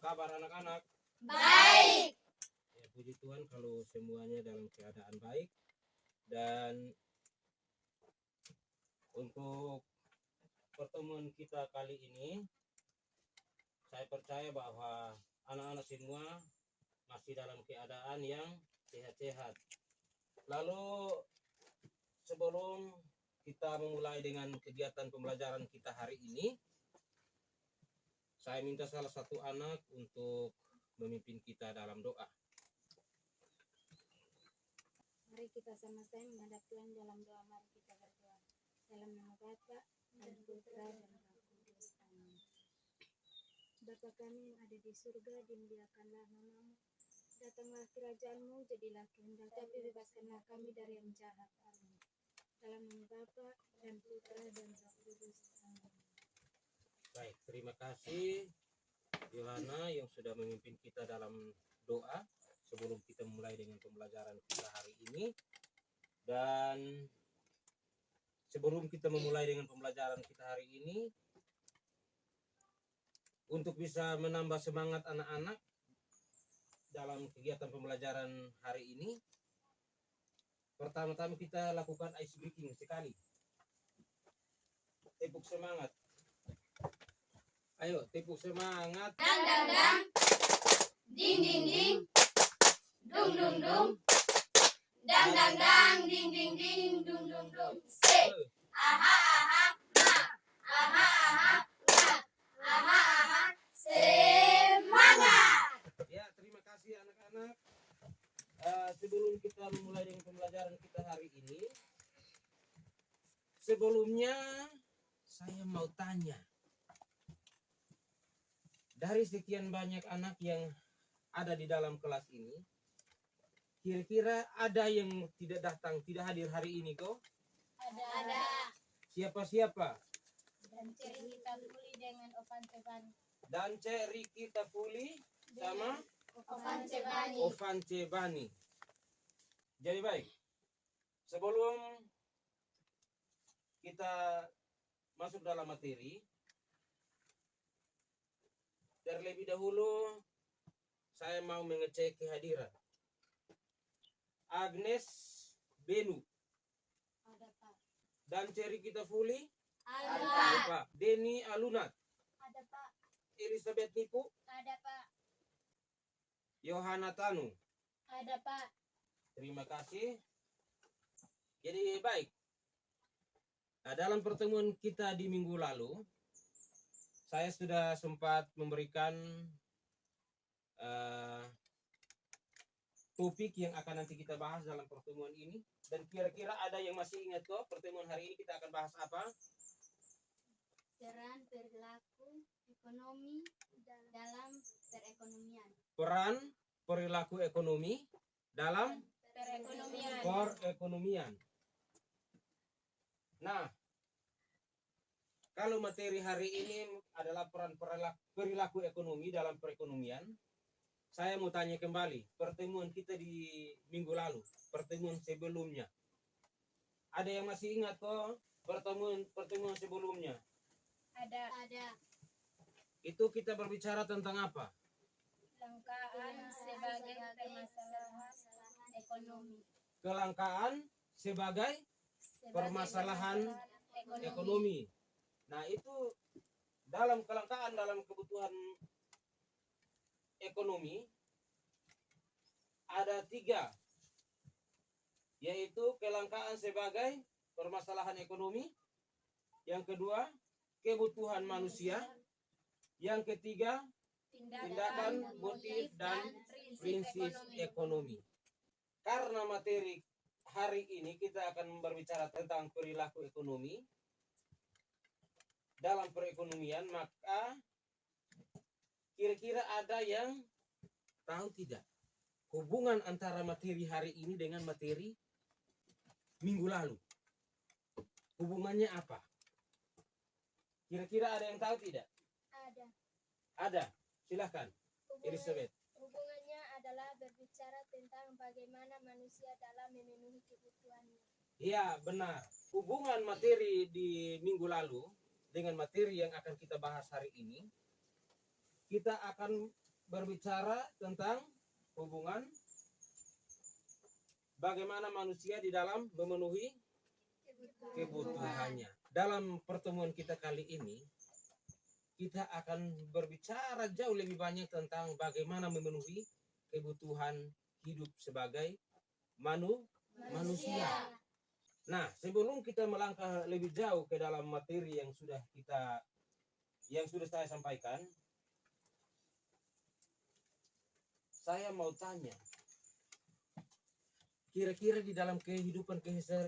kabar anak-anak? Baik. Ya, puji Tuhan kalau semuanya dalam keadaan baik. Dan untuk pertemuan kita kali ini, saya percaya bahwa anak-anak semua masih dalam keadaan yang sehat-sehat. Lalu sebelum kita memulai dengan kegiatan pembelajaran kita hari ini, saya minta salah satu anak untuk memimpin kita dalam doa. Mari kita sama-sama menghadap Tuhan dalam doa. Mari kita berdoa. Dalam nama Bapa dan Putra dan Roh Kudus. Amin. Bapa kami yang ada di surga, dimuliakanlah namamu. Datanglah kerajaan-Mu, jadilah kehendak, tapi bebaskanlah kami dari yang jahat. Amin. Dalam nama Bapa dan Putra dan Roh Kudus. Amin. Baik, terima kasih Yohana yang sudah memimpin kita dalam doa sebelum kita mulai dengan pembelajaran kita hari ini. Dan sebelum kita memulai dengan pembelajaran kita hari ini, untuk bisa menambah semangat anak-anak dalam kegiatan pembelajaran hari ini, pertama-tama kita lakukan ice breaking sekali. Tepuk semangat. Ayo, tepuk semangat. Dang dang dang. Ding ding ding. Dung dung dung. Dang dang dang. Ding ding ding. Dung dung dung. Say. Aha aha. Nah. Aha aha. Nah. Aha aha. Semangat. Ya, terima kasih anak-anak. Sebelum kita memulai dengan pembelajaran kita hari ini, sebelumnya saya mau tanya, dari sekian banyak anak yang ada di dalam kelas ini, kira-kira ada yang tidak datang, tidak hadir hari ini kok? Ada. Siapa-siapa? Dan ciri kita pulih dengan Ovan Cebani. Dan Ceri kita Puli sama Ovan Cebani. Ovan Cebani. Jadi baik, sebelum kita masuk dalam materi, terlebih dahulu saya mau mengecek kehadiran Agnes Benu Ada Pak. dan Ceri kita Puli. Ada. Pak. Denny Alunat, Ada Pak. Elizabeth Nipu, Ada Pak. Yohana Tanu. Ada Pak. Terima kasih. Jadi baik. Nah, dalam pertemuan kita di minggu lalu, saya sudah sempat memberikan topik yang akan nanti kita bahas dalam pertemuan ini. Dan kira-kira ada yang masih ingat kok pertemuan hari ini kita akan bahas apa? Peran perilaku ekonomi dalam perekonomian. Peran perilaku ekonomi dalam perekonomian. Nah, kalau materi hari ini adalah peran perilaku ekonomi dalam perekonomian, saya mau tanya kembali, pertemuan kita di minggu lalu, pertemuan sebelumnya, ada yang masih ingat kok pertemuan sebelumnya? Ada. Itu kita berbicara tentang apa? Kelangkaan sebagai permasalahan ekonomi. Kelangkaan sebagai permasalahan ekonomi. Nah, itu dalam kelangkaan dalam kebutuhan ekonomi ada 3, yaitu kelangkaan sebagai permasalahan ekonomi, yang kedua kebutuhan manusia, yang ketiga tindakan, motif, dan prinsip ekonomi. Karena materi hari ini kita akan berbicara tentang perilaku ekonomi dalam perekonomian, maka kira-kira ada yang tahu tidak hubungan antara materi hari ini dengan materi minggu lalu? Hubungannya apa? Kira-kira ada yang tahu tidak? Ada. Silahkan, Elizabeth. Hubungannya adalah berbicara tentang bagaimana manusia dalam memenuhi kebutuhannya. Iya, benar. Hubungan materi di minggu lalu dengan materi yang akan kita bahas hari ini, kita akan berbicara tentang hubungan bagaimana manusia di dalam memenuhi kebutuhannya. Dalam pertemuan kita kali ini, kita akan berbicara jauh lebih banyak tentang bagaimana memenuhi kebutuhan hidup sebagai manusia. Nah, sebelum kita melangkah lebih jauh ke dalam materi yang sudah saya sampaikan, saya mau tanya, kira-kira di dalam kehidupan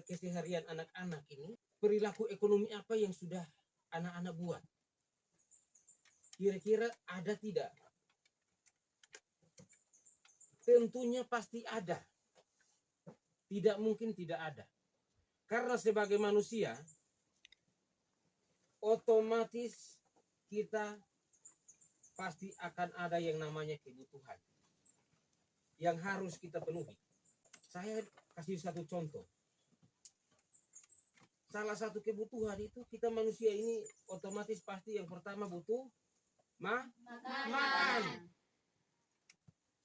keseharian anak-anak ini, perilaku ekonomi apa yang sudah anak-anak buat? Kira-kira ada tidak? Tentunya pasti ada. Tidak mungkin tidak ada. Karena sebagai manusia, otomatis kita pasti akan ada yang namanya kebutuhan yang harus kita penuhi. Saya kasih satu contoh. Salah satu kebutuhan itu kita manusia ini otomatis pasti yang pertama butuh makan.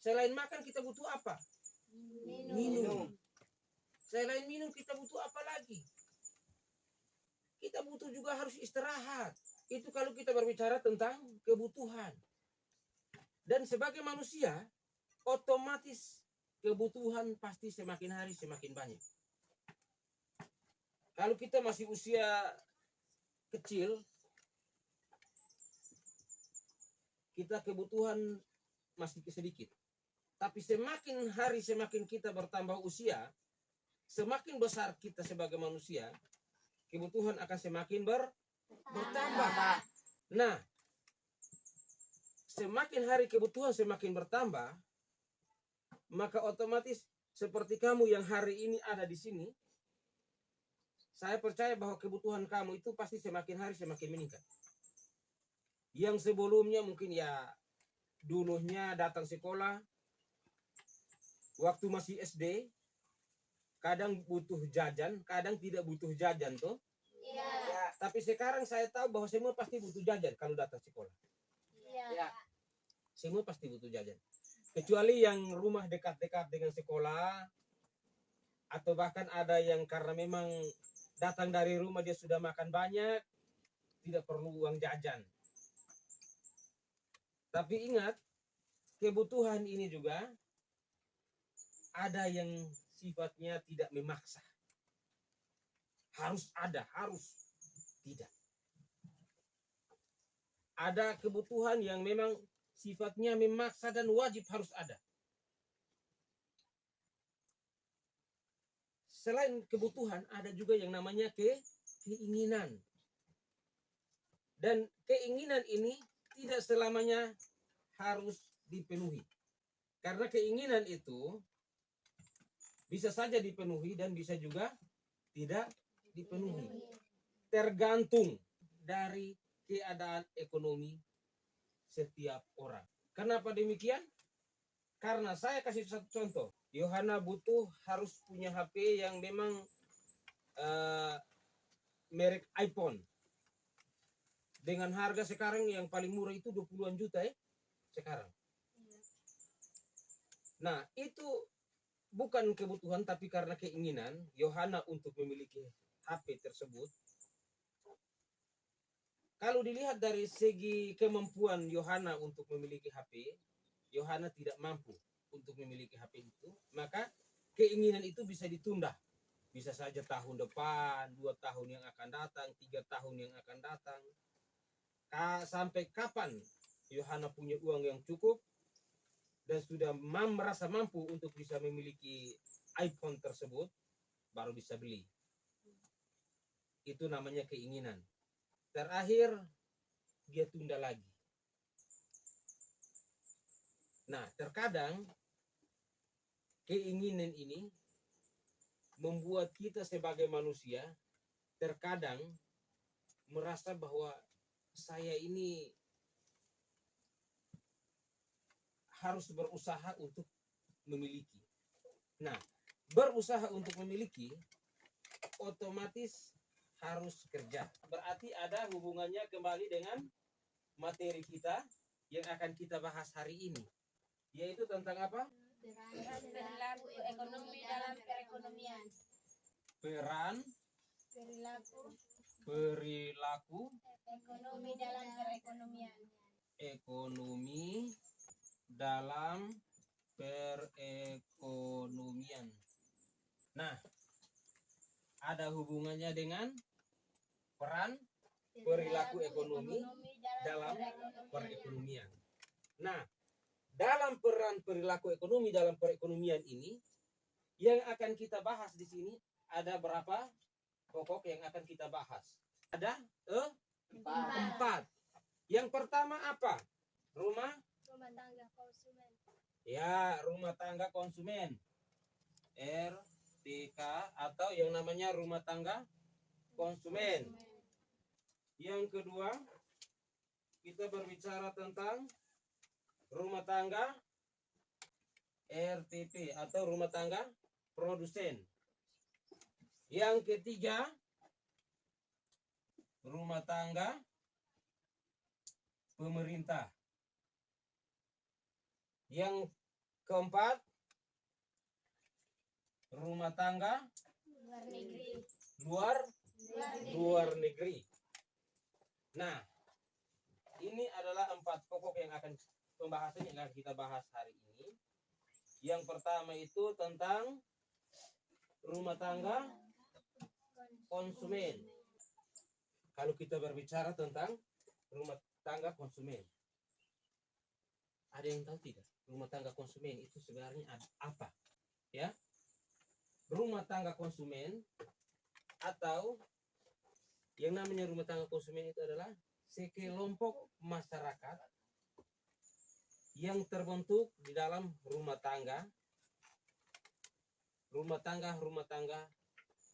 Selain makan kita butuh apa? Minum. Selain minum kita butuh apa lagi? Kita butuh juga harus istirahat. Itu kalau kita berbicara tentang kebutuhan. Dan sebagai manusia, otomatis kebutuhan pasti semakin hari semakin banyak. Kalau kita masih usia kecil, kita kebutuhan masih sedikit. Tapi semakin hari semakin kita bertambah usia, semakin besar kita sebagai manusia, kebutuhan akan semakin bertambah. Nah, semakin hari kebutuhan semakin bertambah, maka otomatis seperti kamu yang hari ini ada di sini, saya percaya bahwa kebutuhan kamu itu pasti semakin hari semakin meningkat. Yang sebelumnya mungkin ya dulunya datang sekolah, waktu masih SD, kadang butuh jajan, kadang tidak butuh jajan tuh. Ya. Tapi sekarang saya tahu bahwa semua pasti butuh jajan kalau datang sekolah. Ya. Semua pasti butuh jajan. Kecuali yang rumah dekat-dekat dengan sekolah, atau bahkan ada yang karena memang datang dari rumah dia sudah makan banyak, tidak perlu uang jajan. Tapi ingat, kebutuhan ini juga ada yang sifatnya tidak memaksa. Harus ada, harus tidak. Ada kebutuhan yang memang sifatnya memaksa dan wajib harus ada. Selain kebutuhan, ada juga yang namanya keinginan. Dan keinginan ini tidak selamanya harus dipenuhi. Karena keinginan itu bisa saja dipenuhi dan bisa juga tidak dipenuhi. Tergantung dari keadaan ekonomi setiap orang. Kenapa demikian? Karena saya kasih satu contoh. Yohana harus punya HP yang memang merek iPhone. Dengan harga sekarang yang paling murah itu 20-an juta sekarang. Nah, itu bukan kebutuhan tapi karena keinginan Yohana untuk memiliki HP tersebut. Kalau dilihat dari segi kemampuan Yohana untuk memiliki HP, Yohana tidak mampu untuk memiliki HP itu, maka keinginan itu bisa ditunda. Bisa saja tahun depan, 2 tahun yang akan datang, 3 tahun yang akan datang. Sampai kapan Yohana punya uang yang cukup dan sudah merasa mampu untuk bisa memiliki iPhone tersebut, baru bisa beli. Itu namanya keinginan. Terakhir, dia tunda lagi. Nah, terkadang keinginan ini membuat kita sebagai manusia terkadang merasa bahwa saya ini harus berusaha untuk memiliki. Nah, berusaha untuk memiliki otomatis harus kerja. Berarti ada hubungannya kembali dengan materi kita, yang akan kita bahas hari ini, yaitu tentang apa? Perilaku ekonomi dalam perekonomian. Peran Perilaku perilaku ekonomi dalam perekonomian. ekonomi dalam perekonomian. Nah, ada hubungannya dengan peran perilaku ekonomi dalam perekonomian. Nah, dalam peran perilaku ekonomi dalam perekonomian ini, yang akan kita bahas di sini ada berapa pokok yang akan kita bahas? Ada empat. Yang pertama apa? Rumah tangga konsumen. Ya, rumah tangga konsumen. RTK atau yang namanya rumah tangga konsumen. Yang kedua, kita berbicara tentang rumah tangga RTP atau rumah tangga produsen. Yang ketiga, rumah tangga pemerintah. Yang keempat, rumah tangga Luar negeri. luar negeri. Nah, ini adalah empat pokok yang akan pembahasan yang akan kita bahas hari ini. Yang pertama itu tentang rumah tangga konsumen. Kalau kita berbicara tentang rumah tangga konsumen, ada yang tahu tidak? Rumah tangga konsumen itu sebenarnya apa? Ya, rumah tangga konsumen atau yang namanya rumah tangga konsumen itu adalah sekelompok masyarakat yang terbentuk di dalam rumah tangga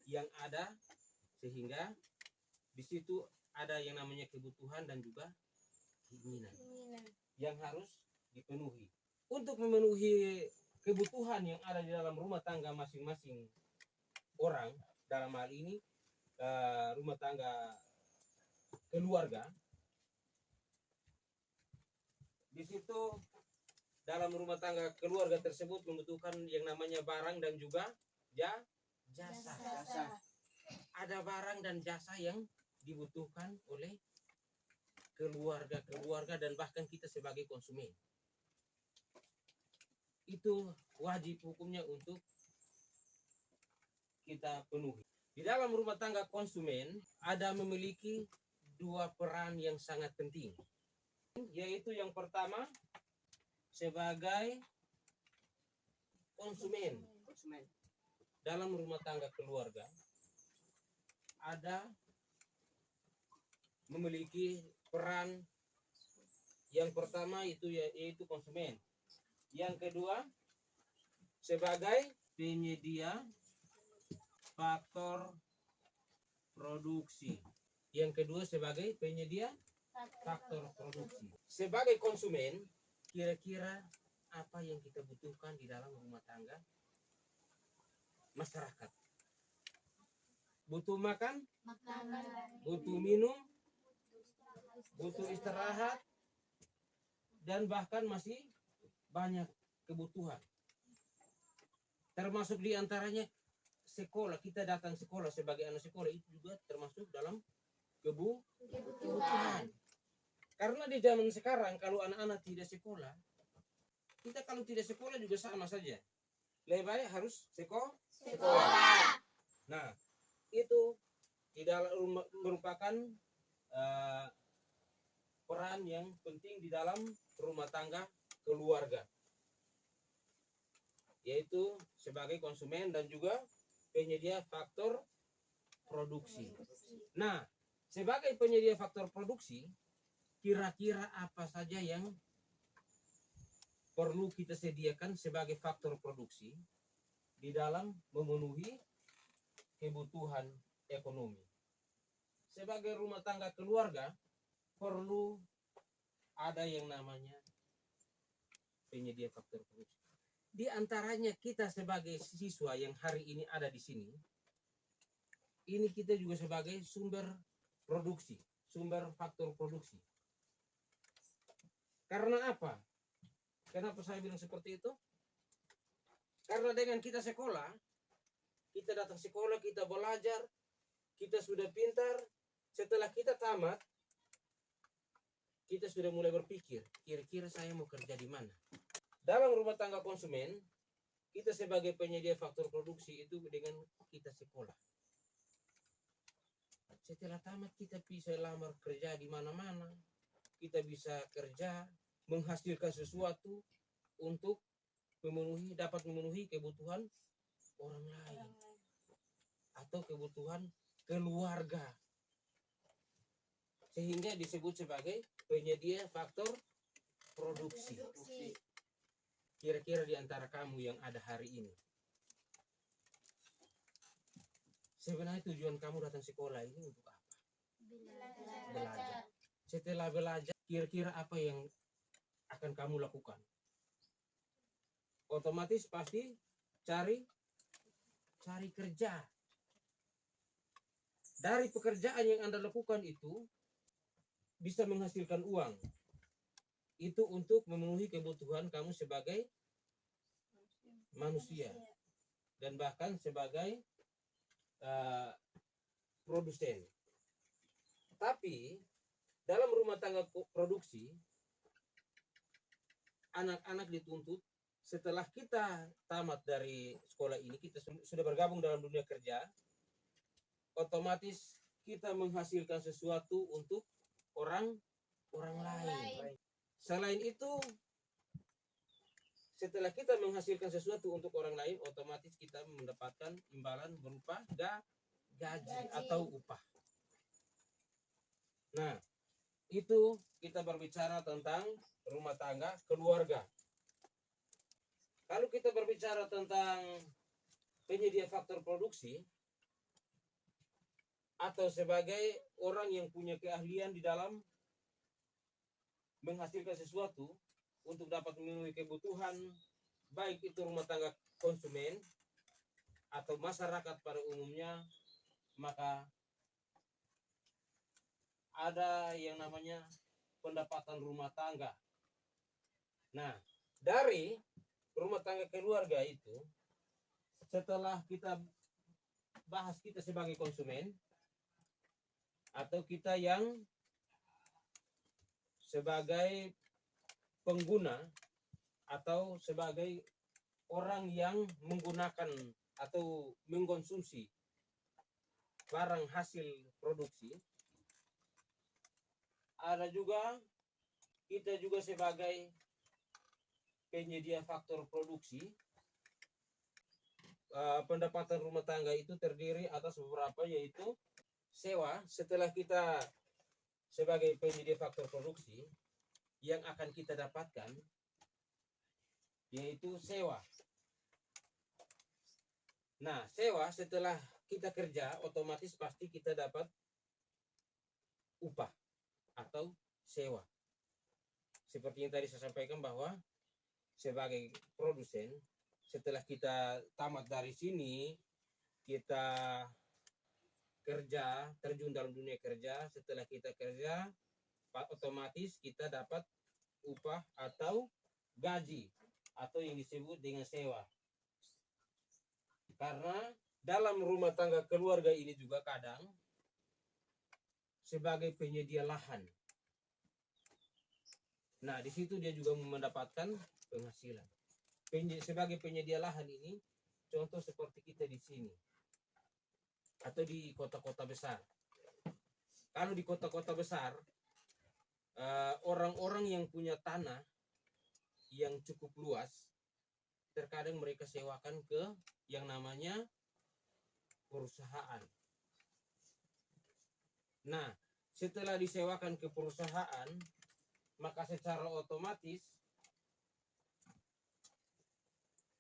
yang ada, sehingga di situ ada yang namanya kebutuhan dan juga keinginan yang harus dipenuhi. Untuk memenuhi kebutuhan yang ada di dalam rumah tangga masing-masing orang, dalam hal ini rumah tangga keluarga, di situ dalam rumah tangga keluarga tersebut membutuhkan yang namanya barang dan juga jasa. Ada barang dan jasa yang dibutuhkan oleh keluarga dan bahkan kita sebagai konsumen. Itu wajib hukumnya untuk kita penuhi. Di dalam rumah tangga konsumen ada memiliki dua peran yang sangat penting, yaitu yang pertama sebagai konsumen. Dalam rumah tangga keluarga ada memiliki peran yang pertama itu yaitu konsumen. Yang kedua sebagai penyedia faktor produksi. Yang kedua sebagai penyedia faktor produksi. Sebagai konsumen, kira-kira apa yang kita butuhkan di dalam rumah tangga masyarakat? Butuh makan, butuh minum, butuh istirahat, dan bahkan masih banyak kebutuhan. Termasuk diantaranya sekolah. Kita datang sekolah sebagai anak sekolah itu juga termasuk dalam kebutuhan. Karena di zaman sekarang kalau anak-anak tidak sekolah, kita kalau tidak sekolah juga sama saja. Lebih baik harus sekolah. Nah, itu tidak merupakan peran yang penting di dalam rumah tangga keluarga, yaitu sebagai konsumen dan juga penyedia faktor produksi. Nah, sebagai penyedia faktor produksi, kira-kira apa saja yang perlu kita sediakan sebagai faktor produksi di dalam memenuhi kebutuhan ekonomi. Sebagai rumah tangga keluarga perlu ada yang namanya penyedia faktor produksi. Di antaranya kita sebagai siswa yang hari ini ada di sini, ini kita juga sebagai sumber produksi, sumber faktor produksi. Karena apa? Kenapa saya bilang seperti itu? Karena dengan kita sekolah, kita datang sekolah, kita belajar, kita sudah pintar. Setelah kita tamat, kita sudah mulai berpikir, kira-kira saya mau kerja di mana? Dalam rumah tangga konsumen, kita sebagai penyedia faktor produksi itu dengan kita sekolah. Setelah tamat kita bisa lamar kerja di mana-mana. Kita bisa kerja, menghasilkan sesuatu untuk dapat memenuhi kebutuhan orang lain atau kebutuhan keluarga. Sehingga disebut sebagai penyedia faktor produksi. Kira-kira di antara kamu yang ada hari ini, sebenarnya tujuan kamu datang sekolah ini untuk apa? Belajar. Setelah belajar, kira-kira apa yang akan kamu lakukan? Otomatis pasti cari kerja. Dari pekerjaan yang Anda lakukan itu bisa menghasilkan uang. Itu untuk memenuhi kebutuhan kamu sebagai manusia dan bahkan sebagai produsen. Tapi dalam rumah tangga produksi, anak-anak dituntut setelah kita tamat dari sekolah ini, kita sudah bergabung dalam dunia kerja, otomatis kita menghasilkan sesuatu untuk orang lain. Selain itu, setelah kita menghasilkan sesuatu untuk orang lain, otomatis kita mendapatkan imbalan berupa gaji atau upah. Nah, itu kita berbicara tentang rumah tangga keluarga. Kalau kita berbicara tentang penyedia faktor produksi atau sebagai orang yang punya keahlian di dalam menghasilkan sesuatu untuk dapat memenuhi kebutuhan, baik itu rumah tangga konsumen atau masyarakat pada umumnya, maka ada yang namanya pendapatan rumah tangga. Nah, dari rumah tangga keluarga itu, setelah kita bahas kita sebagai konsumen atau kita yang sebagai pengguna atau sebagai orang yang menggunakan atau mengkonsumsi barang hasil produksi, ada juga kita juga sebagai penyedia faktor produksi. Pendapatan rumah tangga itu terdiri atas beberapa, yaitu sewa. Setelah kita sebagai penyedia faktor produksi, yang akan kita dapatkan yaitu sewa. Nah, sewa setelah kita kerja, otomatis pasti kita dapat upah atau sewa. Seperti yang tadi saya sampaikan bahwa sebagai produsen, setelah kita tamat dari sini, kita kerja, terjun dalam dunia kerja. Setelah kita kerja, otomatis kita dapat upah atau gaji atau yang disebut dengan sewa. Karena dalam rumah tangga keluarga ini juga kadang sebagai penyedia lahan. Nah, di situ dia juga mendapatkan penghasilan. Sebagai penyedia lahan ini, contoh seperti kita di sini atau di kota-kota besar. Kalau di kota-kota besar, orang-orang yang punya tanah yang cukup luas, terkadang mereka sewakan ke yang namanya perusahaan. Nah, setelah disewakan ke perusahaan, maka secara otomatis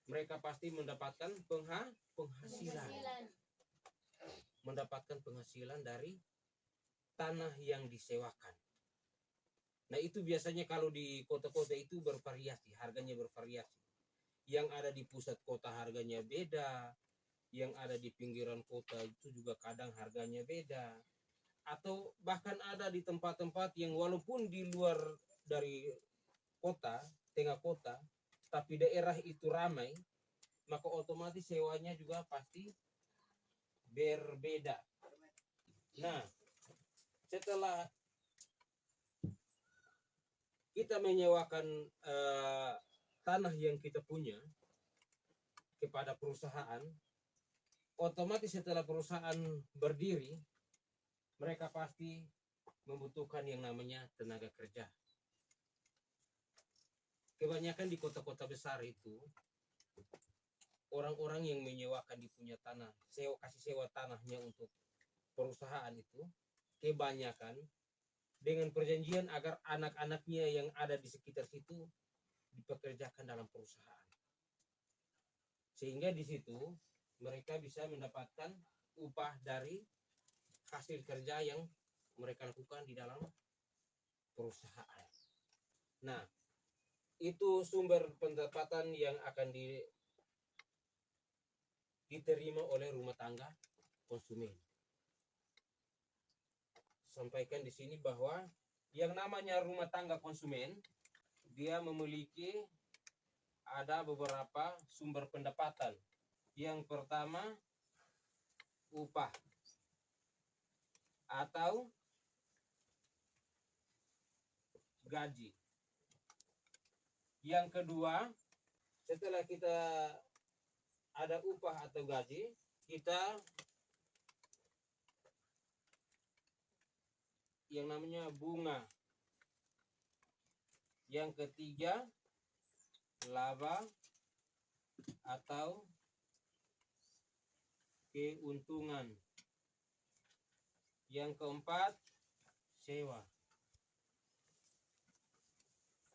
mereka pasti mendapatkan penghasilan. Mendapatkan penghasilan dari tanah yang disewakan. Nah, itu biasanya kalau di kota-kota itu bervariasi, harganya bervariasi. Yang ada di pusat kota harganya beda, yang ada di pinggiran kota itu juga kadang harganya beda. Atau bahkan ada di tempat-tempat yang walaupun di luar dari kota, tengah kota, tapi daerah itu ramai, maka otomatis sewanya juga pasti berbeda. Nah, setelah kita menyewakan tanah yang kita punya kepada perusahaan, otomatis setelah perusahaan berdiri, mereka pasti membutuhkan yang namanya tenaga kerja. Kebanyakan di kota-kota besar itu, orang-orang yang menyewakan di punya tanah, kasih sewa tanahnya untuk perusahaan itu, kebanyakan dengan perjanjian agar anak-anaknya yang ada di sekitar situ dipekerjakan dalam perusahaan. Sehingga di situ mereka bisa mendapatkan upah dari hasil kerja yang mereka lakukan di dalam perusahaan. Nah, itu sumber pendapatan yang akan diterima oleh rumah tangga konsumen. Sampaikan di sini bahwa yang namanya rumah tangga konsumen, dia memiliki ada beberapa sumber pendapatan. Yang pertama, upah atau gaji. Yang kedua, setelah kita ada upah atau gaji, kita yang namanya bunga. Yang ketiga, laba atau keuntungan. Yang keempat, sewa.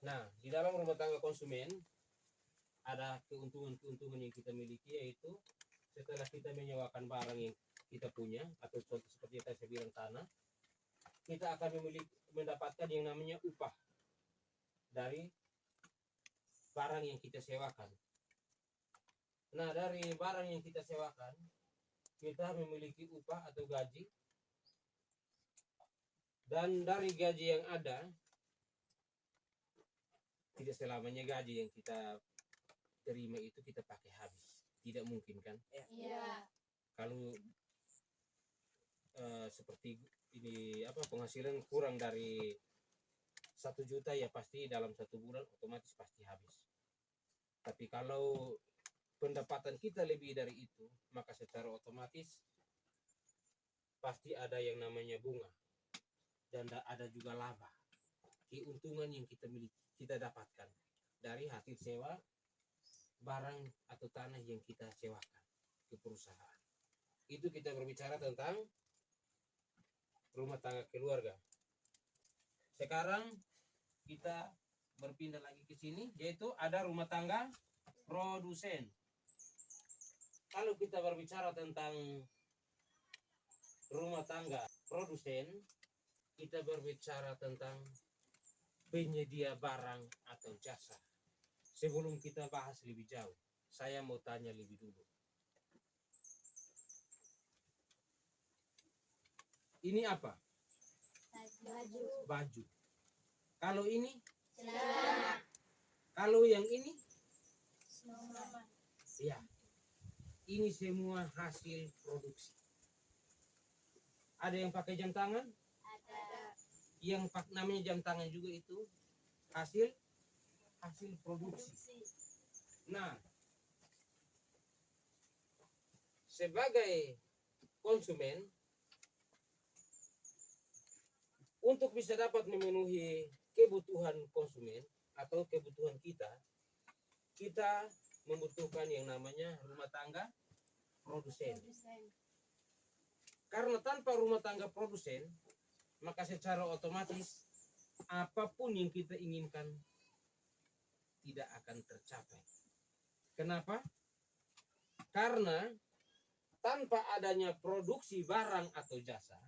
Nah, di dalam rumah tangga konsumen ada keuntungan-keuntungan yang kita miliki, yaitu setelah kita menyewakan barang yang kita punya, atau contoh seperti yang saya bilang tanah, kita akan mendapatkan yang namanya upah dari barang yang kita sewakan. Nah, dari barang yang kita sewakan, kita memiliki upah atau gaji, dan dari gaji yang ada, tidak selamanya gaji yang kita terima itu kita pakai habis. Tidak mungkin kan? Iya. Kalau seperti ini penghasilan kurang dari 1 juta, ya pasti dalam 1 bulan otomatis pasti habis. Tapi kalau pendapatan kita lebih dari itu, maka secara otomatis pasti ada yang namanya bunga, dan ada juga laba, keuntungan yang kita dapatkan dari hasil sewa barang atau tanah yang kita sewakan ke perusahaan. Itu kita berbicara tentang rumah tangga keluarga. Sekarang kita berpindah lagi ke sini, yaitu ada rumah tangga produsen. Kalau kita berbicara tentang rumah tangga produsen, kita berbicara tentang penyedia barang atau jasa. Sebelum kita bahas lebih jauh, saya mau tanya lebih dulu. Ini apa? Baju. Kalau ini? Celana. Kalau yang ini? Snowman. Ya. Ini semua hasil produksi. Ada yang pakai jam tangan? Ada. Yang namanya jam tangan juga itu hasil produksi. Nah, sebagai konsumen, untuk bisa dapat memenuhi kebutuhan konsumen atau kebutuhan kita membutuhkan yang namanya rumah tangga produsen. Karena tanpa rumah tangga produsen, maka secara otomatis apapun yang kita inginkan tidak akan tercapai. Kenapa? Karena tanpa adanya produksi barang atau jasa,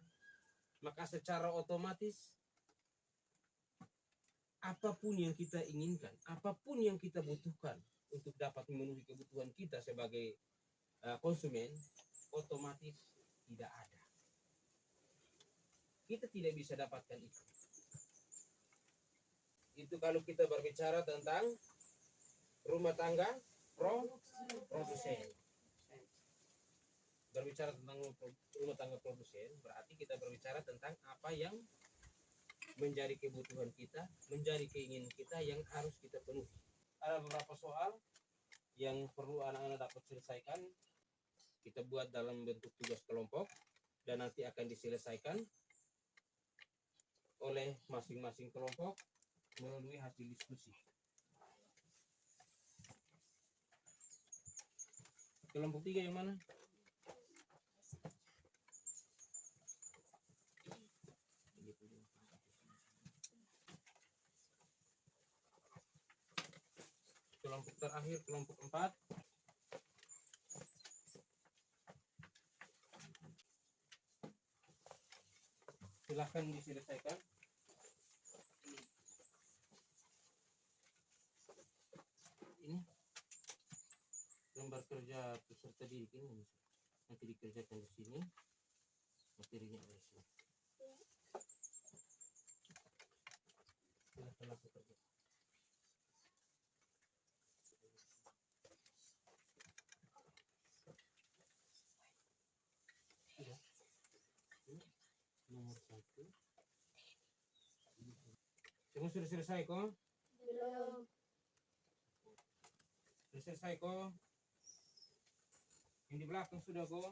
maka secara otomatis apapun yang kita inginkan, apapun yang kita butuhkan untuk dapat memenuhi kebutuhan kita sebagai konsumen, otomatis tidak ada. Kita tidak bisa dapatkan itu. itu kalau kita berbicara tentang rumah tangga produsen. Berbicara tentang rumah tangga produsen, berarti kita berbicara tentang apa yang menjadi kebutuhan kita, menjadi keinginan kita yang harus kita penuhi. Ada beberapa soal yang perlu anak-anak dapat selesaikan. Kita buat dalam bentuk tugas kelompok dan nanti akan diselesaikan oleh masing-masing kelompok melalui hasil diskusi. Kelompok 3 yang mana? Kelompok terakhir, kelompok 4. Silahkan diselesaikan. Ini lembar kerja peserta didik ini nanti dikerjakan di sini, materinya ada di sini. Silahkan langsung kerja. Sudah. Ini nomor 1. Semua sudah selesai kok? Belum. Sudah selesai kok? Yang di belakang sudah kok?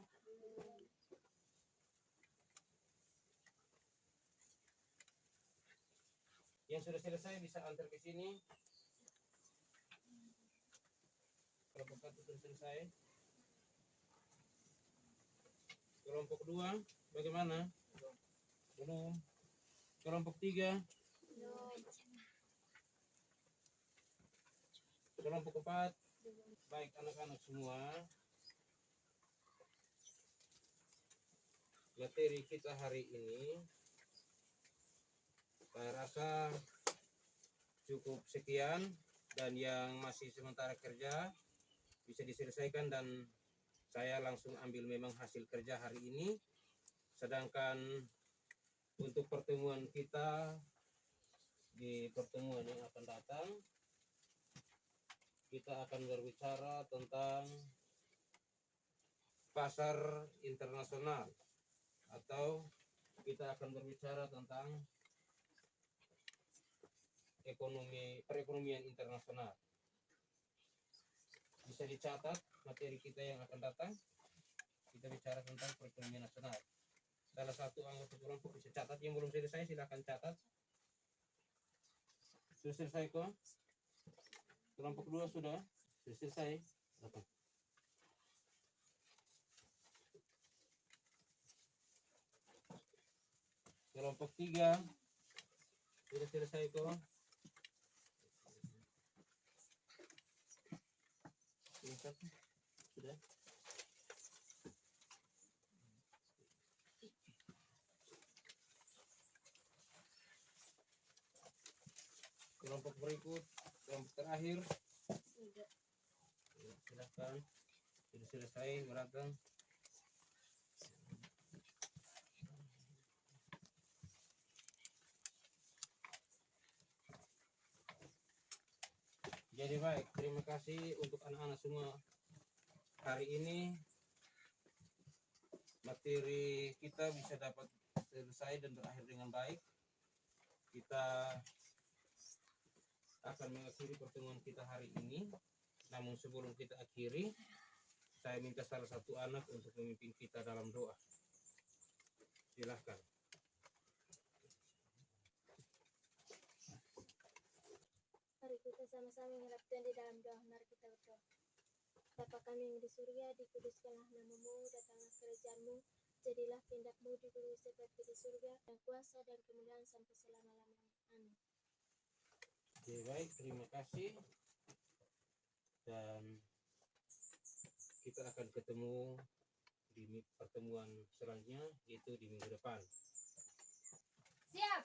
Yang sudah selesai bisa antar ke sini. Kelompok 1 sudah selesai. Kelompok 2 bagaimana? Belum. Kelompok 3. Belum. Kelompok 4. Baik anak-anak semua, materi kita hari ini saya rasa cukup sekian, dan yang masih sementara kerja bisa diselesaikan dan saya langsung ambil memang hasil kerja hari ini. Sedangkan untuk pertemuan kita di pertemuan yang akan datang, kita akan berbicara tentang pasar internasional, atau kita akan berbicara tentang perekonomian internasional. Bisa dicatat materi kita yang akan datang. Kita bicara tentang perekonomian nasional. Salah satu anggota kelompok bisa catat, yang belum selesai silakan catat. Sudah selesai kok? Kelompok 2 sudah selesai. Datang. Kelompok 3 sudah selesai kok? Sudah. Kelompok berikut, kelompok terakhir. Silakan. Sudah selesai berdatang. Jadi baik, terima kasih untuk anak-anak semua. Hari ini materi kita bisa dapat selesai dan berakhir dengan baik. Kita akan mengakhiri pertemuan kita hari ini. Namun sebelum kita akhiri, saya minta salah satu anak untuk memimpin kita dalam doa. Silahkan. Mari kita sama-sama menghadap Tuhan di dalam doa. Mari kita berdoa. Bapa kami yang di surga, dikuduskanlah namamu, datanglah kerajaan-Mu, jadilah kehendak-Mu di bumi seperti di surga, dan kuasa dan kemuliaan sampai selama-lamanya. Amin. Oke, baik, terima kasih. Dan kita akan ketemu di pertemuan selanjutnya, yaitu di minggu depan. Siap.